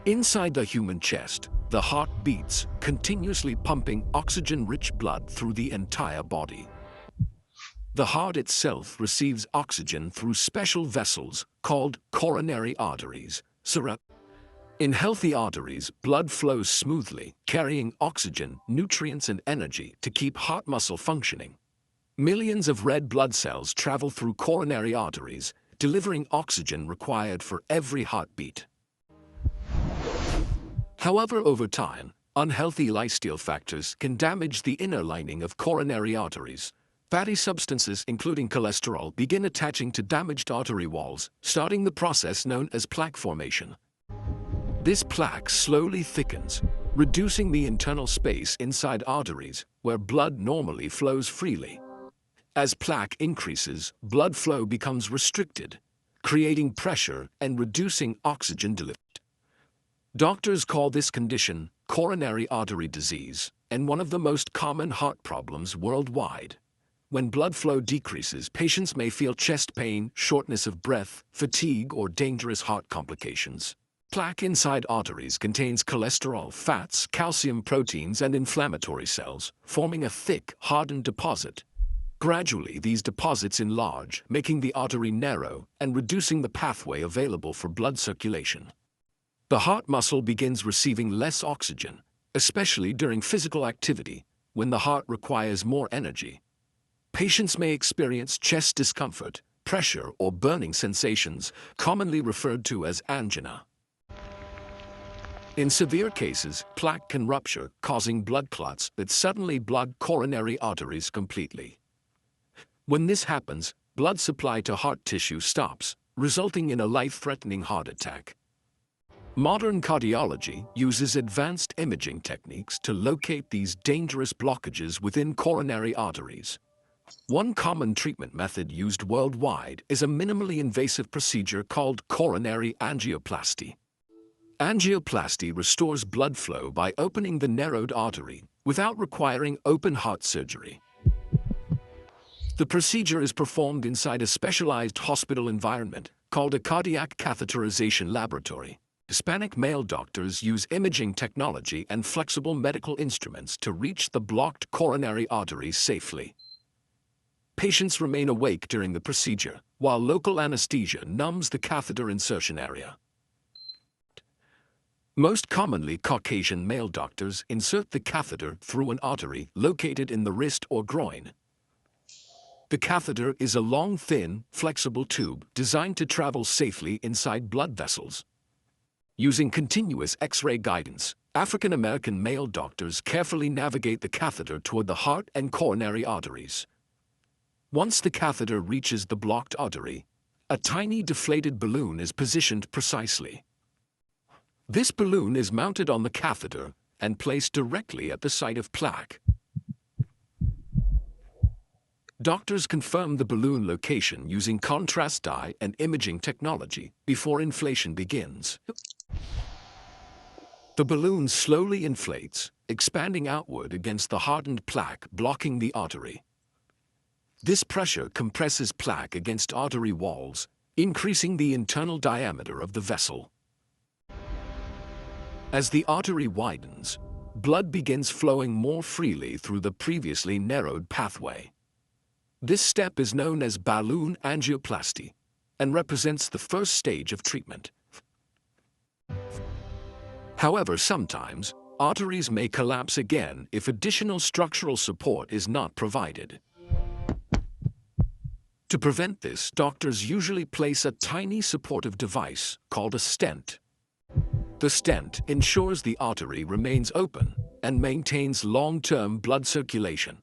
Inside the human chest, the heart beats, continuously pumping oxygen-rich blood through the entire body. The heart itself receives oxygen through special vessels called coronary arteries. In healthy arteries, blood flows smoothly, carrying oxygen, nutrients, and energy to keep heart muscle functioning. Millions of red blood cells travel through coronary arteries, delivering oxygen required for every heartbeat. However, over time, unhealthy lifestyle factors can damage the inner lining of coronary arteries. Fatty substances, including cholesterol, begin attaching to damaged artery walls, starting the process known as plaque formation. This plaque slowly thickens, reducing the internal space inside arteries where blood normally flows freely. As plaque increases, blood flow becomes restricted, creating pressure and reducing oxygen delivery. Doctors call this condition coronary artery disease, and one of the most common heart problems worldwide. When blood flow decreases, patients may feel chest pain, shortness of breath, fatigue, or dangerous heart complications. Plaque inside arteries contains cholesterol, fats, calcium proteins, and inflammatory cells, forming a thick, hardened deposit. Gradually, these deposits enlarge, making the artery narrow and reducing the pathway available for blood circulation. The heart muscle begins receiving less oxygen, especially during physical activity, when the heart requires more energy. Patients may experience chest discomfort, pressure, or burning sensations, commonly referred to as angina. In severe cases, plaque can rupture, causing blood clots that suddenly block coronary arteries completely. When this happens, blood supply to heart tissue stops, resulting in a life-threatening heart attack. Modern cardiology uses advanced imaging techniques to locate these dangerous blockages within coronary arteries. One common treatment method used worldwide is a minimally invasive procedure called coronary angioplasty. Angioplasty restores blood flow by opening the narrowed artery without requiring open heart surgery. The procedure is performed inside a specialized hospital environment called a cardiac catheterization laboratory. Hispanic male doctors use imaging technology and flexible medical instruments to reach the blocked coronary arteries safely. Patients remain awake during the procedure, while local anesthesia numbs the catheter insertion area. Most commonly, Caucasian male doctors insert the catheter through an artery located in the wrist or groin. The catheter is a long, thin, flexible tube designed to travel safely inside blood vessels. Using continuous X-ray guidance, African American male doctors carefully navigate the catheter toward the heart and coronary arteries. Once the catheter reaches the blocked artery, a tiny deflated balloon is positioned precisely. This balloon is mounted on the catheter and placed directly at the site of plaque. Doctors confirm the balloon location using contrast dye and imaging technology before inflation begins. The balloon slowly inflates, expanding outward against the hardened plaque blocking the artery. This pressure compresses plaque against artery walls, increasing the internal diameter of the vessel. As the artery widens, blood begins flowing more freely through the previously narrowed pathway. This step is known as balloon angioplasty and represents the first stage of treatment. However, sometimes, arteries may collapse again if additional structural support is not provided. To prevent this, doctors usually place a tiny supportive device called a stent. The stent ensures the artery remains open and maintains long-term blood circulation.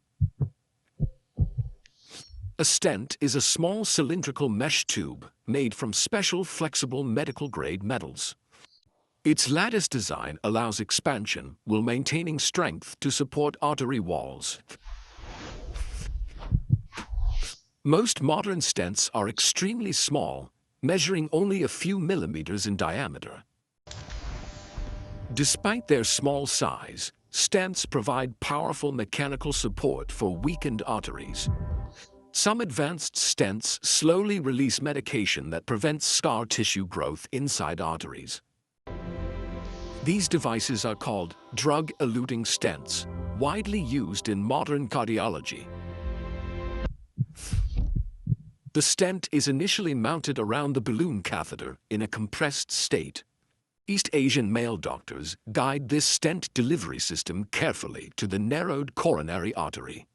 A stent is a small cylindrical mesh tube made from special flexible medical-grade metals. Its lattice design allows expansion while maintaining strength to support artery walls. Most modern stents are extremely small, measuring only a few millimeters in diameter. Despite their small size, stents provide powerful mechanical support for weakened arteries. Some advanced stents slowly release medication that prevents scar tissue growth inside arteries. These devices are called drug-eluting stents, widely used in modern cardiology. The stent is initially mounted around the balloon catheter in a compressed state. East Asian male doctors guide this stent delivery system carefully to the narrowed coronary artery.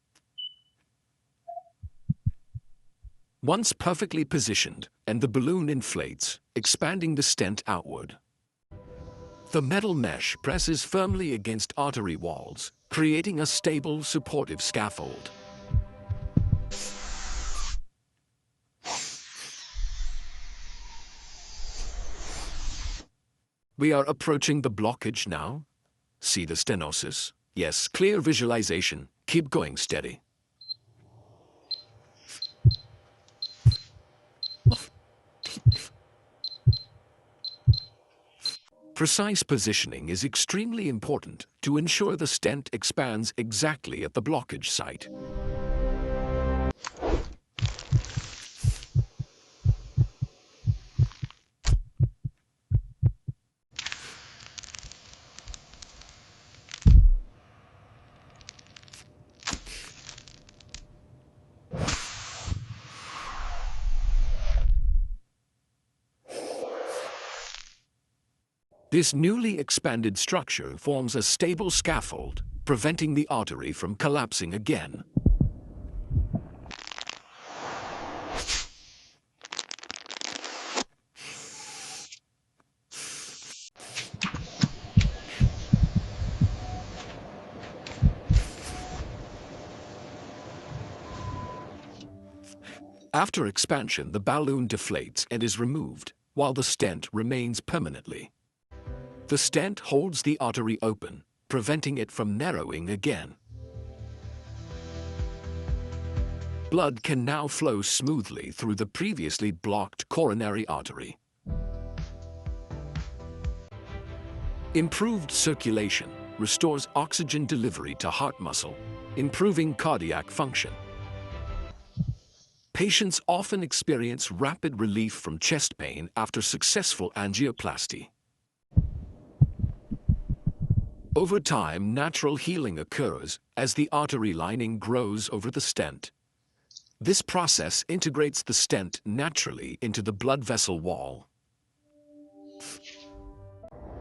Once perfectly positioned, and the balloon inflates, expanding the stent outward. The metal mesh presses firmly against artery walls, creating a stable, supportive scaffold. We are approaching the blockage now. See the stenosis? Yes, clear visualization. Keep going steady. Precise positioning is extremely important to ensure the stent expands exactly at the blockage site. This newly expanded structure forms a stable scaffold, preventing the artery from collapsing again. After expansion, the balloon deflates and is removed, while the stent remains permanently. The stent holds the artery open, preventing it from narrowing again. Blood can now flow smoothly through the previously blocked coronary artery. Improved circulation restores oxygen delivery to heart muscle, improving cardiac function. Patients often experience rapid relief from chest pain after successful angioplasty. Over time, natural healing occurs as the artery lining grows over the stent. This process integrates the stent naturally into the blood vessel wall.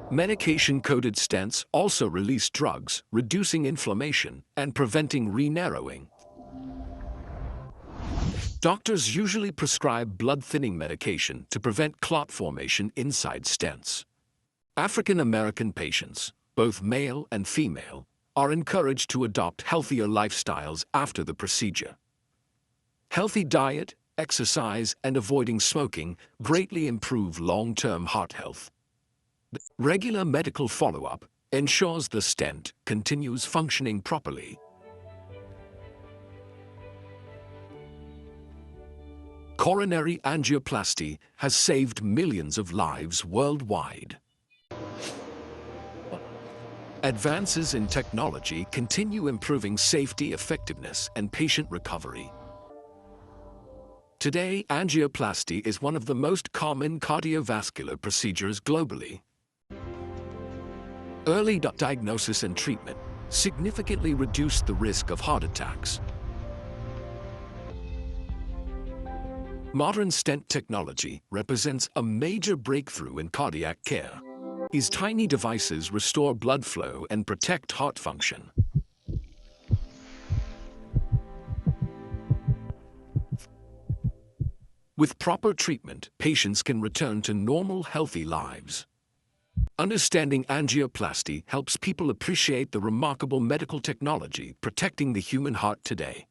Medication-coated stents also release drugs, reducing inflammation and preventing re-narrowing. Doctors usually prescribe blood-thinning medication to prevent clot formation inside stents. African American patients, both male and female, are encouraged to adopt healthier lifestyles after the procedure. Healthy diet, exercise, and avoiding smoking greatly improve long-term heart health. Regular medical follow-up ensures the stent continues functioning properly. Coronary angioplasty has saved millions of lives worldwide. Advances in technology continue improving safety, effectiveness, and patient recovery. Today, angioplasty is one of the most common cardiovascular procedures globally. Early diagnosis and treatment significantly reduce the risk of heart attacks. Modern stent technology represents a major breakthrough in cardiac care. These tiny devices restore blood flow and protect heart function. With proper treatment, patients can return to normal, healthy lives. Understanding angioplasty helps people appreciate the remarkable medical technology protecting the human heart today.